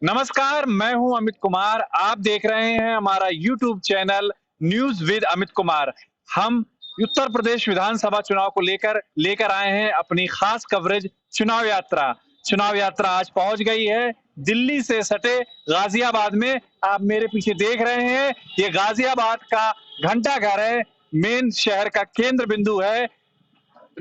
नमस्कार, मैं हूं अमित कुमार। आप देख रहे हैं हमारा YouTube channel news with Amit Kumar. हम उत्तर प्रदेश विधानसभा चुनाव को लेकर लेकर आए हैं अपनी खास कवरेज चुनाव यात्रा। चुनाव यात्रा आज पहुंच गई है दिल्ली से सटे गाजियाबाद में। आप मेरे पीछे देख रहे हैं, ये गाजियाबाद का घंटा घर है, मेन शहर का केंद्र बिंदु है।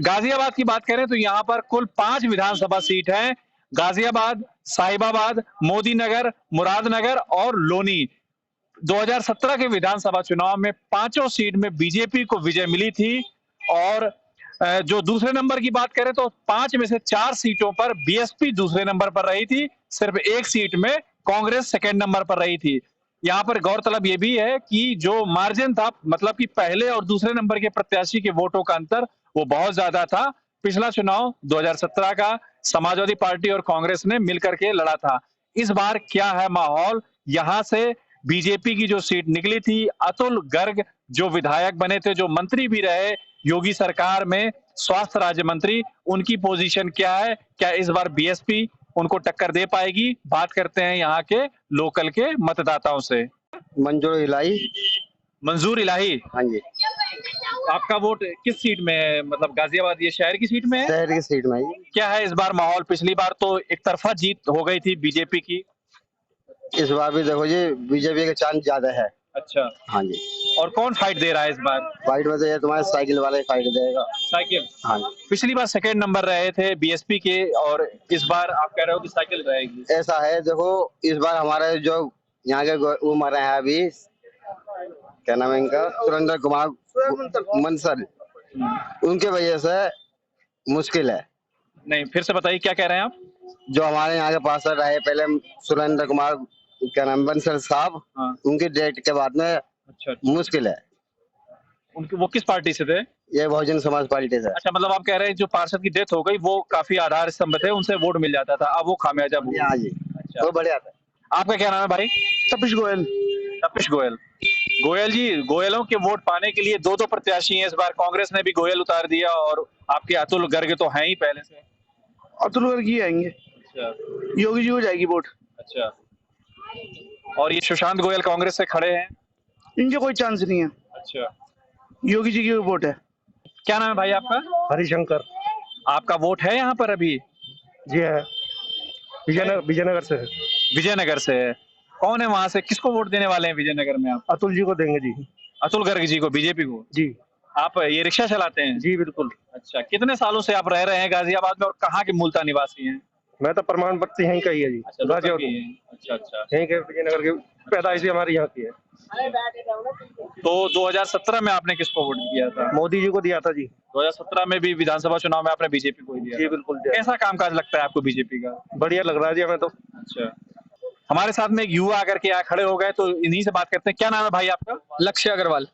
गाजियाबाद की बात करें तो यहाँ पर कुल 5 विधानसभा सीट हैं। गाजियाबाद, साहिबाबाद, मोदी नगर, मुरादनगर और लोनी। 2017 के विधानसभा चुनाव में पांचों सीट में बीजेपी को विजय मिली थी। और जो दूसरे नंबर की बात करें तो 5 में से 4 सीटों पर बीएसपी दूसरे नंबर पर रही थी। सिर्फ एक सीट में कांग्रेस सेकेंड नंबर पर रही थी। यहाँ पर गौरतलब यह भी है कि जो मार्जिन था, मतलब कि पहले और दूसरे नंबर के प्रत्याशी के वोटों का अंतर वो बहुत ज्यादा था। पिछला चुनाव 2017 का समाजवादी पार्टी और कांग्रेस ने मिलकर के लड़ा था। इस बार क्या है माहौल? यहाँ से बीजेपी की जो सीट निकली थी, अतुल गर्ग जो विधायक बने थे, जो मंत्री भी रहे योगी सरकार में, स्वास्थ्य राज्य मंत्री, उनकी पोजीशन क्या है? क्या इस बार बीएसपी उनको टक्कर दे पाएगी? बात करते हैं यहाँ के लोकल के मतदाताओं से। मंजूर इलाही। मंजूर इलाही, हाँ जी। आपका वोट किस सीट में है? मतलब गाजियाबाद ये शहर की सीट में है? शहर की सीट में ही। क्या है इस बार माहौल? पिछली बार तो एक तरफा जीत हो गई थी बीजेपी की। इस बार भी देखो जी, बीजेपी का चांस ज्यादा है। अच्छा, हाँ जी। और कौन फाइट दे रहा है इस बार? फाइट में तो ये तुम्हारे साइकिल वाले फाइट देगा। साइकिल? हाँ जी। पिछली बार सेकेंड नंबर रहे थे बीएसपी के, और इस बार आप कह रहे हो कि साइकिल रहेगी। ऐसा है, देखो इस बार हमारे जो यहाँ के वो मर रहे हैं अभी, क्या नाम है इनका, सुरेंद्र कुमार मनसर, उनके वजह से मुश्किल है। नहीं, फिर से बताइए क्या कह रहे हैं आप? जो हमारे यहाँ के पास रहे पहले सुरेंद्र कुमार, क्या नाम, बंसल साहब, हाँ। उनकी डेट के बाद में अच्छा, मुश्किल है। उनके वो किस पार्टी से थे? ये बहुजन समाज पार्टी से। अच्छा, मतलब आप कह रहे हैं जो पार्षद की डेथ हो गई वो काफी आधार स्तंभ थे, उनसे वोट मिल जाता था, अब वो खामियाजा भुगत। हाँ जी। अच्छा, वो बढ़िया था। आपका क्या नाम है भाई? तपिश गोयल। तपिश गोयल। गोयल जी, गोयलों के वोट पाने के लिए दो प्रत्याशी हैं इस बार। कांग्रेस ने भी गोयल उतार दिया और आपके अतुल गर्ग तो हैं ही पहले से। अतुल गर्ग ही आएंगे। अच्छा, योगी जी हो जाएगी वोट। अच्छा, और ये सुशांत गोयल कांग्रेस से खड़े हैं। इनके कोई चांस नहीं है। अच्छा, योगी जी की वोट है। क्या नाम है भाई आपका? हरिशंकर। आपका वोट है यहाँ पर अभी? जी है, विजयनगर से है। विजयनगर से है। कौन है वहां से? किसको वोट देने वाले हैं विजयनगर में आप? अतुल जी को देंगे जी। अतुल गर्ग जी को, बीजेपी को? जी आप ये रिक्शा चलाते हैं? जी बिल्कुल। अच्छा, कितने सालों से आप रह रहे हैं गाजियाबाद में और कहाँ के मूलतः निवासी हैं? मैं तो प्रमाण पत्र यहीं का ही है जी। अच्छा, गाजियाबाद लोकल के हैं। अच्छा अच्छा। यहीं के विजयनगर की पैदाइश हमारी यहाँ की है। तो 2017 में आपने किसको वोट दिया था? मोदी जी को दिया था जी। 2017 में भी विधानसभा चुनाव में आपने बीजेपी को ही दिया जी था? बिल्कुल। कैसा कामकाज लगता है आपको बीजेपी का? बढ़िया लग रहा है जी हमें तो। अच्छा, हमारे साथ में एक युवा आकर के यहाँ खड़े हो गए, तो इन्हीं से बात करते हैं। क्या नाम है भाई आपका? लक्ष्य अग्रवाल।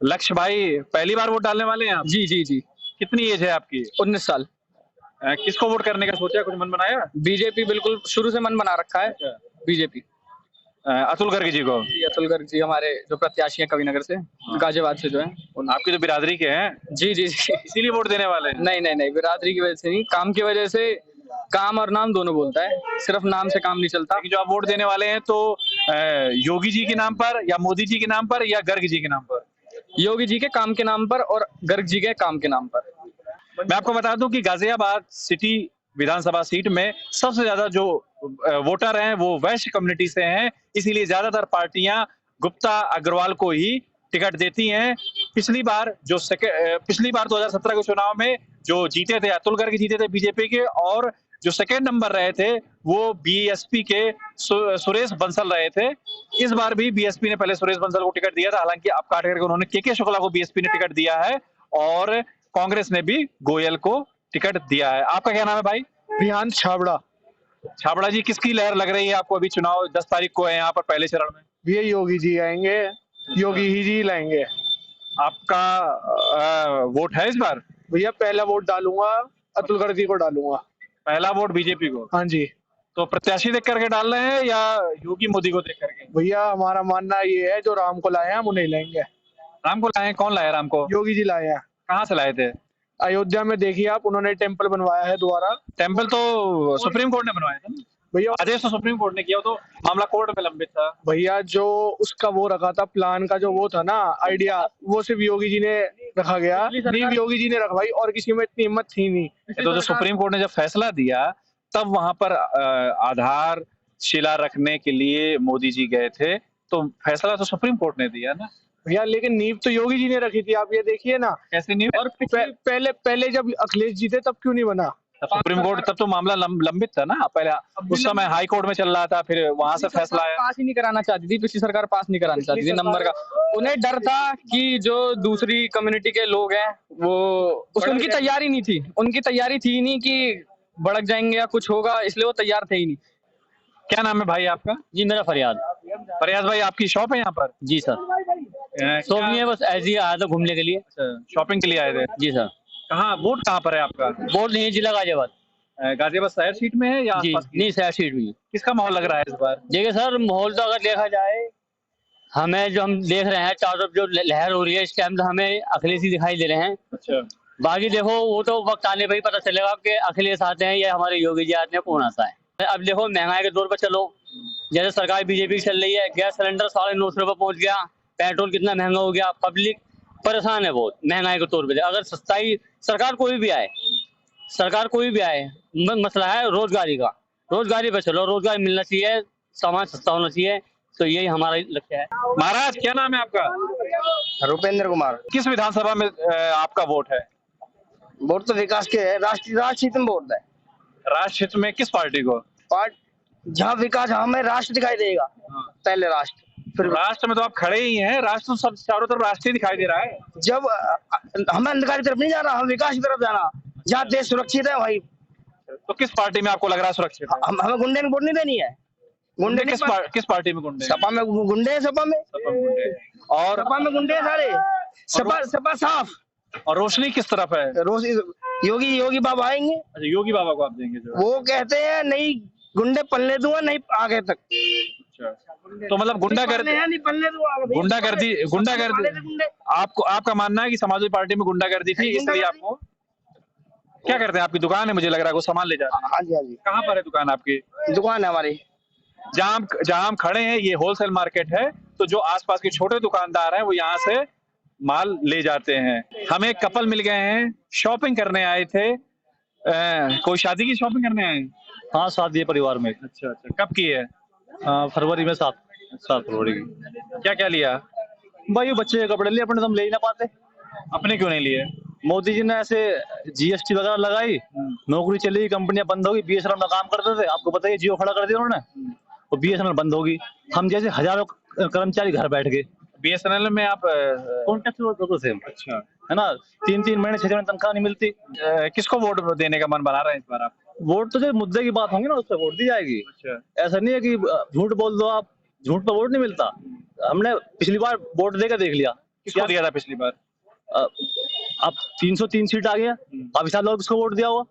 लक्ष्य भाई, पहली बार वोट डालने वाले हैं आप? जी जी जी। कितनी एज है आपकी? 19 साल। किसको वोट करने का सोचा, कुछ मन बनाया? बीजेपी, बिल्कुल शुरू से मन बना रखा है। अच्छा। बीजेपी। अतुल गर्ग जी को? जी, अतुल गर्ग जी हमारे जो प्रत्याशी हैं कविनगर से, गाजियाबाद से जो है। आपकी तो बिरादरी के हैं? जी जी जी। इसीलिए वोट देने वाले हैं? नहीं नहीं नहीं, बिरादरी की वजह से नहीं, काम की वजह से। काम और नाम दोनों बोलता है, सिर्फ नाम से काम नहीं चलता। जो आप वोट देने वाले हैं तो योगी जी के नाम पर या मोदी जी के नाम पर या गर्ग जी के नाम पर? योगी जी के काम के नाम पर और गर्ग जी के काम के नाम पर। मैं आपको बता दूं कि गाजियाबाद सिटी विधानसभा सीट में सबसे ज्यादा जो वोटर हैं वो वैश्य कम्युनिटी से हैं, इसीलिए ज्यादातर पार्टियां गुप्ता अग्रवाल को ही टिकट देती हैं। पिछली बार 2017 के चुनाव में जो जीते थे अतुल गर्ग जीते थे बीजेपी के, और जो सेकेंड नंबर रहे थे वो बीएसपी के सुरेश बंसल रहे थे। इस बार भी बीएसपी ने पहले सुरेश बंसल को टिकट दिया था, हालांकि अब काट करके उन्होंने के शुक्ला को बीएसपी ने टिकट दिया है, और कांग्रेस ने भी गोयल को टिकट दिया है। आपका क्या नाम है भाई? रिहान छाबड़ा। छाबड़ा जी, किसकी लहर लग रही है आपको? अभी चुनाव 10 तारीख को है यहाँ पर पहले चरण में। ये योगी जी आएंगे, योगी ही जी लाएंगे। आपका वोट है इस बार? भैया पहला वोट डालूंगा अतुल गर्ग जी को डालूंगा। पहला वोट बीजेपी को? हाँ जी। तो प्रत्याशी देख करके डाल रहे हैं या योगी मोदी को देख करके? भैया हमारा मानना ये है, जो राम को लाए हैं हम उन्हें लेंगे। राम को लाए हैं? कौन लाया राम को? योगी जी लाए हैं। कहाँ से लाए थे? अयोध्या में देखिए आप, उन्होंने टेम्पल बनवाया है दोबारा। टेम्पल तो सुप्रीम कोर्ट ने बनवाया था ना? भैया आदेश तो सुप्रीम कोर्ट ने किया, वो तो मामला कोर्ट में लंबित था। भैया जो उसका वो रखा था प्लान का, जो वो था ना आइडिया, वो सिर्फ योगी जी ने रखा गया, नहीं योगी जी ने रखवाई, और किसी में इतनी हिम्मत थी नहीं। तो जो सुप्रीम कोर्ट ने जब फैसला दिया तब वहां पर आधार शिला रखने के लिए मोदी जी गए थे, तो फैसला तो सुप्रीम कोर्ट ने दिया ना भैया, लेकिन नींव तो योगी जी ने रखी थी, आप ये देखिए ना। कैसे नहीं। और पहले जब अखिलेश जी थे तब क्यों नहीं बना? सुप्रीम कोर्ट तब तो मामला लंबित था ना, पहले उस समय हाई कोर्ट में चल रहा था, फिर वहां से फैसला आया। पास ही नहीं कराना चाहती थी, पिछली सरकार पास नहीं कराना चाहती थी नंबर का। उन्हें डर था कि जो दूसरी कम्युनिटी के लोग हैं वो उनकी तैयारी नहीं थी, उनकी तैयारी थी नहीं कि भड़क जाएंगे या कुछ होगा, इसलिए वो तैयार थे ही नहीं। क्या नाम है भाई आपका? जी मेरा फरियाद। फरियाद भाई, आपकी शॉप है यहाँ पर? जी सर, शॉप नहीं है, बस ऐसे ही आया था घूमने के लिए। शॉपिंग के लिए आए थे? जी सर। कहाँ वोट कहाँ पर है आपका? बोर्ड नहीं है, जिला गाजियाबाद। गाजियाबाद शहर सीट में है या जी आसपास की? नहीं, शहर सीट में। किसका माहौल लग रहा है इस बार? देखिए सर, माहौल तो अगर देखा जाए, हमें जो हम देख रहे हैं चारों तरफ जो लहर हो रही है इस टाइम, तो हमें अखिलेश ही दिखाई दे रहे हैं। अच्छा। बाकी देखो वो तो वक्त आने पर ही पता चलेगा कि अखिलेश आते हैं या हमारे योगी जी आते हैं, कौन आता है। अब देखो महंगाई के दौर पर चलो, जैसे सरकार बीजेपी की चल रही है, गैस सिलेंडर 950 रुपये पहुंच गया, पेट्रोल कितना महंगा हो गया, पब्लिक परेशान है बहुत महंगाई के तौर पे। अगर सस्ताई सरकार कोई भी आए, मसला है रोजगारी का, रोजगारी पे चलो, रोजगार मिलना चाहिए, सामान सस्ता होना चाहिए, तो यही हमारा लक्ष्य है। महाराज क्या नाम है आपका? रुपेंद्र कुमार। किस विधानसभा में आपका वोट है? वोट तो विकास के है, राष्ट्रीय हित में वोट है। राष्ट्र हित में किस पार्टी को? जहाँ विकास, हमें राष्ट्र दिखाई देगा, पहले राष्ट्र, फिर राष्ट्र में तो आप खड़े ही हैं, राष्ट्र तो सब चारों तरफ राष्ट्र ही दिखाई दे रहा है। जब हमें अंधकार की तरफ नहीं जाना, हम विकास की तरफ जाना, जहाँ देश सुरक्षित है वही। तो किस पार्टी में आपको लग रहा है सुरक्षित है? हमें गुंडे में वोट नहीं देनी है। गुंडे किस पार्टी में गुंडे? सपा में गुंडे हैं, सपा में गुंडे। और सपा में गुंडे हैं सारे। सपा साफ। और रोशनी किस तरफ है? रोज योगी बाबा आएंगे। अच्छा, योगी बाबा को आप देंगे जो? वो कहते हैं नहीं गुंडे पलने दूंगा, नहीं आगे तक। अच्छा, तो मतलब गुंडागर्दी, नहीं पलने दूंगा, गुंडागर्दी आपको, आपका मानना है कि समाजवादी पार्टी में गुंडागर्दी थी, इसलिए आपको? क्या करते हैं? आपकी दुकान है, मुझे लग रहा है, वो सामान ले जाते हैं। हाँ जी, हाँ जी। कहाँ पर है दुकान आपकी? दुकान है हमारी जहाँ हम खड़े हैं, ये होलसेल मार्केट है, तो जो आसपास के छोटे दुकानदार हैं वो यहाँ से माल ले जाते हैं। हमें एक कपल मिल गए हैं, शॉपिंग करने आए थे। कोई शादी की शॉपिंग करने आए? हाँ, शादी है परिवार में। अच्छा अच्छा, कब की है? फरवरी में 7 फरवरी की। क्या क्या लिया? भाई बच्चे के कपड़े लिए, अपने तो हम ले ही ना पाते। अपने क्यों नहीं लिए? मोदी जी ने ऐसे जीएसटी वगैरह लगाई, नौकरी चली, कंपनियां बंद होगी, बीएसएनएल में काम करते थे, आपको बताइए जियो खड़ा कर दिया उन्होंने, और बीएसएनएल बंद होगी। हम जैसे हजारों कर्मचारी घर बैठ गए। बीएसएनएल में आप कॉन्ट्रैक्ट होते थे। अच्छा, है ना, 3-3 महीने 6 महीने तनख्वाह नहीं मिलती। किसको वोट देने का मन बना रहे हैं इस बार आप? वोट तो जो मुद्दे की बात होंगी ना, उस पर वोट दी जाएगी। अच्छा, ऐसा नहीं है कि झूठ बोल दो आप, झूठ पर वोट नहीं मिलता। हमने पिछली बार वोट देकर देख लिया। किसको दिया था पिछली बार? अब 303 सीट आ गया, काफी सारे लोग इसको वोट दिया हुआ,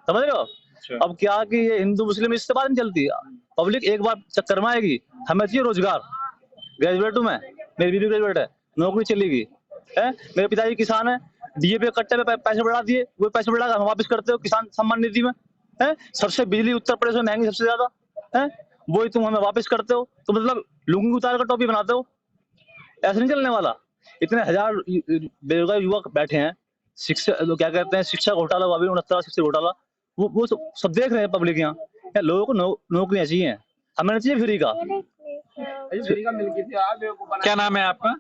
समझ रहे हो? अच्छा। अब क्या कि ये हिंदू मुस्लिम इससे बात नहीं चलती, पब्लिक एक बार चक्कर में आएगी। हमें चाहिए रोजगार, ग्रेजुएट हूँ मैं, मेरी बीवी ग्रेजुएट है, नौकरी चलेगी है। मेरे पिताजी किसान है, डीएपी कट्टे पे पैसे बढ़ा दिए, वो पैसे बढ़ा हम वापस करते हो किसान सम्मान निधि में है। सबसे बिजली उत्तर प्रदेश में महंगी सबसे ज्यादा है, वही तुम हमें वापस करते हो। तो मतलब लुंगी उतार कर टोपी बनाते हो, ऐसे नहीं चलने वाला। इतने हजार बेरोजगार युवक बैठे हैं, शिक्षा क्या कहते हैं, शिक्षा घोटाला, अभी 69 शिक्षा घोटाला, वो सब देख रहे हैं पब्लिक। यहाँ लोगों को नौकरियां चाहिए, हमें चाहिए फ्री का। क्या नाम है आपका?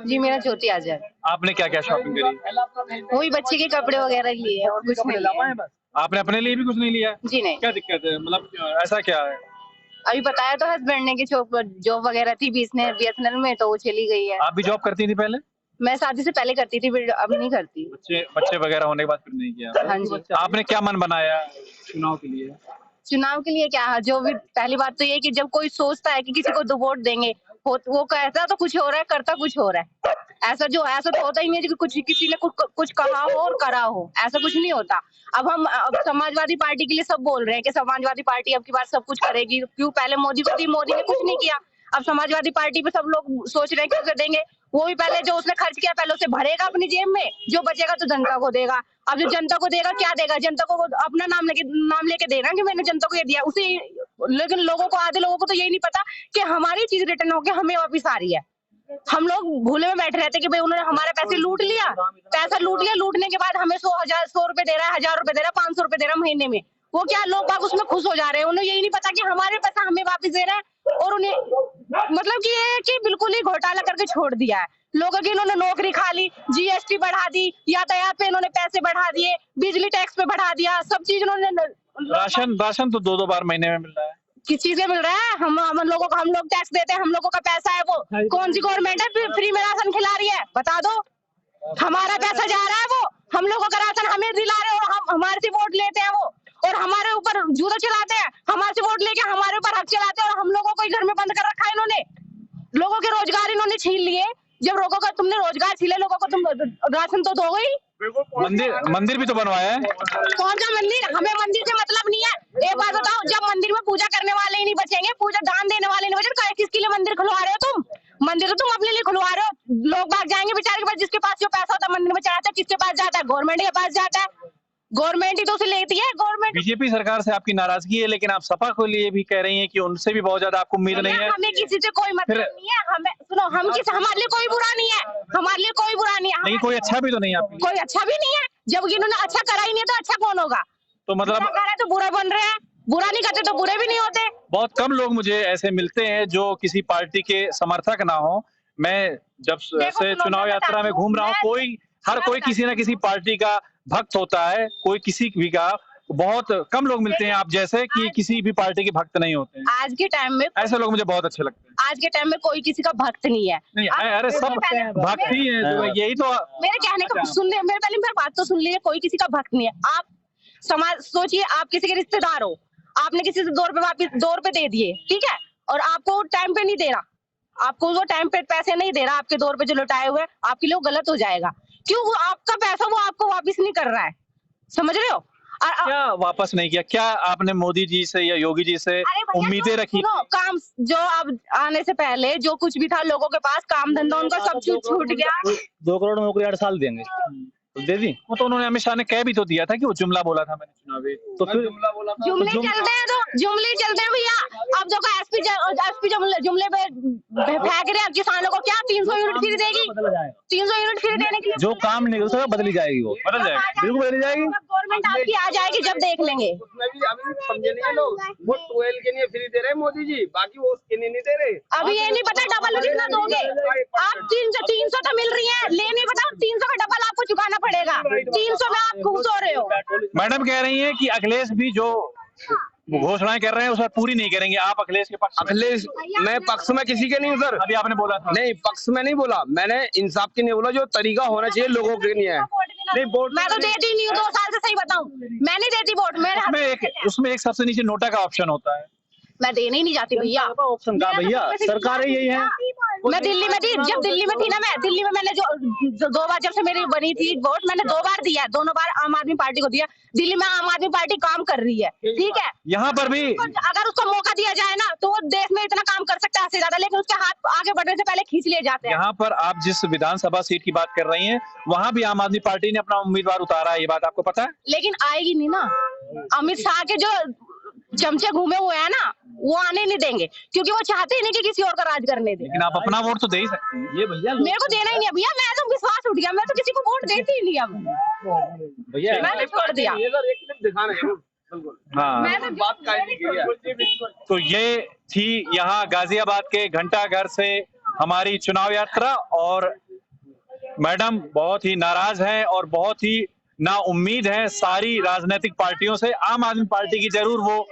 जी मेरा ज्योति आजाद। आपने क्या क्या शॉपिंग करी? वही बच्चे के कपड़े वगैरह लिए और कुछ नहीं लिया। आपने अपने लिए भी कुछ नहीं लिया? जी नहीं। क्या दिक्कत है, मतलब ऐसा क्या है? अभी बताया तो हस्बैंड ने कि जॉब वगैरह थी बीएसएनएल में, तो वो चली गई है। आप भी जॉब करती थी पहले? मैं शादी से पहले करती थी, फिर अब नहीं करती। बच्चे वगैरह होने के बाद फिर नहीं किया? हाँ जी। आपने क्या मन बनाया चुनाव के लिए? चुनाव के लिए क्या, जो भी पहली बात तो ये कि जब कोई सोचता है कि किसी को दो वोट देंगे, वो कहता तो कुछ हो रहा है, करता कुछ हो रहा है। ऐसा तो होता ही नहीं है कि कुछ किसी ने कुछ कहा हो और करा हो, ऐसा कुछ नहीं होता। अब हम समाजवादी पार्टी के लिए सब बोल रहे हैं कि समाजवादी पार्टी अब की बार सब कुछ करेगी। क्यों? पहले मोदी को दी, मोदी ने कुछ नहीं किया। अब समाजवादी पार्टी पे सब लोग सोच रहे हैं कि उसे देंगे, वो भी पहले जो उसने खर्च किया पहले उसे भरेगा अपनी जेब में, जो बचेगा तो जनता को देगा। अब जो जनता को देगा क्या देगा, जनता को अपना नाम लेके देगा कि मैंने जनता को ये दिया उसे। लेकिन लोगों को, आधे लोगों को तो यही नहीं पता कि हमारी चीज रिटर्न होके हमें वापिस आ रही है। हम लोग भूले में बैठे रहते कि भाई उन्होंने हमारे पैसे लूट लिया, पैसा लूट लिया, लूटने के बाद हमें 100 रुपए दे रहा है, 1000 रुपए दे रहा है, 500 रुपए दे रहा है महीने में। वो क्या लोग बाग उसमें खुश हो जा रहे हैं, उन्हें यही नहीं पता कि हमारे पैसा हमें वापस दे रहा है। और उन्हें मतलब कि ये कि बिल्कुल ही घोटाला करके छोड़ दिया है लोगों की। इन्होंने नौकरी खा ली, जीएसटी बढ़ा दी, यातायात पे इन्होंने पैसे बढ़ा दिए, बिजली टैक्स पे बढ़ा दिया, सब चीज इन्होंने। राशन तो 2-2 बार महीने में मिल रहा है। किस चीज में मिल रहा है? हम लोगों को, हम लोग टैक्स देते हैं, हम लोगों का पैसा है, वो कौन सी गवर्नमेंट है फ्री में राशन खिला रही है? बता दो। हमारा पैसा जा रहा है, वो हम लोगों का राशन हमें दिला रहे हैं, और हमारे से वोट लेते हैं वो, और हमारे ऊपर जूता चलाते हैं, हमारे से वोट लेके हमारे ऊपर हक चलाते हैं, और हम लोगों को घर में बंद कर रखा है इन्होंने। लोगों के रोजगार इन्होंने छीन लिए। जब लोगों का तुमने रोजगार छीने, लोगों को तुम राशन तो दो ही। मंदिर भी तो बनवाया है। कौन सा मंदिर? हमें मंदिर से मतलब नहीं है। एक बात बताओ, जब मंदिर में पूजा करने वाले ही नहीं बचेंगे, पूजा दान देने वाले नहीं बचेंगे, किसके लिए मंदिर खुलवा रहे हो तुम? मंदिर तो तुम अपने लिए खुलवा रहे हो। लोग भाग जाएंगे बेचारे के पास, जिसके पास जो पैसा होता है मंदिर में चढ़ाता है, किसके पास जाता है? गवर्नमेंट के पास जाता है। गवर्नमेंट ही तो उसे लेती है। गवर्नमेंट, बीजेपी सरकार से आपकी नाराजगी है, लेकिन आप सपा को लिए भी कह रही हैं कि उनसे भी बहुत ज्यादा आपको उम्मीद नहीं है। हमें किसी से कोई मतलब नहीं है। हमें सुनो, हमारे लिए कोई बुरा नहीं है, हमारे लिए कोई बुरा नहीं है। नहीं, कोई अच्छा भी तो नहीं है आपके लिए। कोई अच्छा भी नहीं है। जब इन्होंने अच्छा करा ही नहीं है तो अच्छा कौन होगा? तो मतलब बुरा कर रहे तो बुरा बन रहे हैं, बुरा नहीं करते तो बुरे भी नहीं होते। बहुत कम लोग मुझे ऐसे मिलते हैं जो किसी पार्टी के समर्थक ना हो। मैं जब से चुनाव यात्रा में घूम रहा हूँ, हर कोई किसी ना किसी पार्टी का भक्त होता है, कोई किसी भी का। बहुत कम लोग मिलते हैं आप जैसे कि किसी भी पार्टी के भक्त नहीं होते हैं। आज के टाइम में ऐसे लोग मुझे बहुत अच्छे लगते हैं। आज के टाइम में कोई किसी का भक्त नहीं है। नहीं, अरे सब भक्त ही है, तो यही तो। मेरे कहने का सुन ले, मेरे पहले मेरी बात तो सुन लीजिए। कोई किसी का भक्त नहीं है। आप समाज सोचिए, आप किसी के रिश्तेदार हो, आपने किसी से 2 रुपए वापिस 2 रुपए दे दिए, ठीक है, और आपको टाइम पे नहीं दे रहा, आपको वो टाइम पे पैसे नहीं दे रहा, आपके 2 रुपए जो लौटाए हुए, आपके लिए गलत हो जाएगा। क्यों? वो आपका पैसा वो आपको वापिस नहीं कर रहा है, समझ रहे हो? क्या वापस नहीं किया? क्या आपने मोदी जी से या योगी जी से उम्मीदें रखी? काम जो अब आने से पहले जो कुछ भी था लोगों के पास, काम धंधा उनका सब छूट गया। 2 करोड़ नौकरी 8 साल देंगे, तो दे दी। वो तो उन्होंने, अमित शाह ने कह भी तो दिया था कि वो जुमला बोला था मैंने चुनावी। तो फिर जुमले चलते हैं, तो जुमले चलते हैं भैया। अब जो एसपी जुमले पे फेंक रहे हैं किसानों को, क्या 300 यूनिट फ्री देगी? 300 यूनिट फ्री देने के लिए जो काम नहीं उसका बदली जाएगी, वो बदल जाएगी, बिल्कुल बदली जाएगी। गवर्नमेंट आपकी आ जाएगी जब देख लेंगे। उसमें भी अभी समझे नहीं है लोग। वो 12 के लिए फ्री दे रहे हैं मोदी जी, बाकी वो उसके लिए नहीं दे रहे। अभी ये नहीं पता डबल कितना दोगे आप। 300 तो मिल रही है, ले नहीं पता 300 का डबल आपको चुकाना पड़ेगा। 300 में आप खुश हो रहे हो। मैडम कह रही हैं कि अखिलेश भी जो घोषणाएं कर रहे हैं उस पर पूरी नहीं करेंगे। आप अखिलेश के पक्ष? अखिलेश, मैं पक्ष में किसी के नहीं हूँ सर। अभी आपने बोला था। नहीं, पक्ष में नहीं बोला मैंने, इंसाफ की नहीं बोला। जो तरीका होना चाहिए लोगों के लिए है। नहीं, वोट मैं तो देती नहीं हूँ 2 साल से, सही बताऊं मैं नहीं देती वोट। उसमें एक सबसे नीचे नोटा का ऑप्शन होता है। मैं देने ही नहीं जाती भैया। ऑप्शन का भैया, सरकार यही है। मैं दिल्ली में थी, जब दिल्ली में थी ना, मैं दिल्ली में मैंने जो 2 बार जब से मेरी बनी थी वोट, मैंने 2 बार दिया, दोनों बार आम आदमी पार्टी को दिया। दिल्ली में आम आदमी पार्टी काम कर रही है, ठीक है। यहाँ पर भी अगर उसको मौका दिया जाए ना तो वो देश में इतना काम कर सकता है इससे ज्यादा, लेकिन उसके हाथ आगे बढ़ने से पहले खींच लिए जाते हैं। यहाँ पर आप जिस विधानसभा सीट की बात कर रही हैं, वहाँ भी आम आदमी पार्टी ने अपना उम्मीदवार उतारा है, ये बात आपको पता है? लेकिन आएगी नहीं ना। अमित शाह के जो चमचे घूमे हुए हैं ना, वो आने नहीं देंगे, क्योंकि वो चाहते ही नहीं कि किसी और का राज करने दे। लेकिन आप अपना वोट तो दे ही सकते हैं। ये भैया मेरे को देना ही नहीं है भैया, मैं तो विश्वास उठ गया, मैं तो किसी को वोट देती ही नहीं। अब भैया मैंने छोड़ दिया। ये सर एक क्लिप दिखाना है। बिल्कुल हाँ, मैं तो बात का नहीं की है। तो ये थी यहाँ गाजियाबाद के घंटाघर से हमारी चुनाव यात्रा। और मैडम बहुत ही नाराज हैं और बहुत ही ना उम्मीद है सारी राजनीतिक पार्टियों से। आम आदमी पार्टी की जरूर वो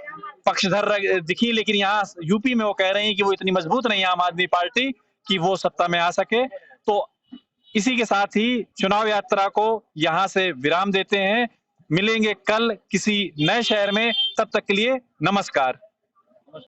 पक्षधर दिखी, लेकिन यहाँ यूपी में वो कह रहे हैं कि वो इतनी मजबूत नहीं है आम आदमी पार्टी कि वो सत्ता में आ सके। तो इसी के साथ ही चुनाव यात्रा को यहाँ से विराम देते हैं। मिलेंगे कल किसी नए शहर में, तब तक के लिए नमस्कार।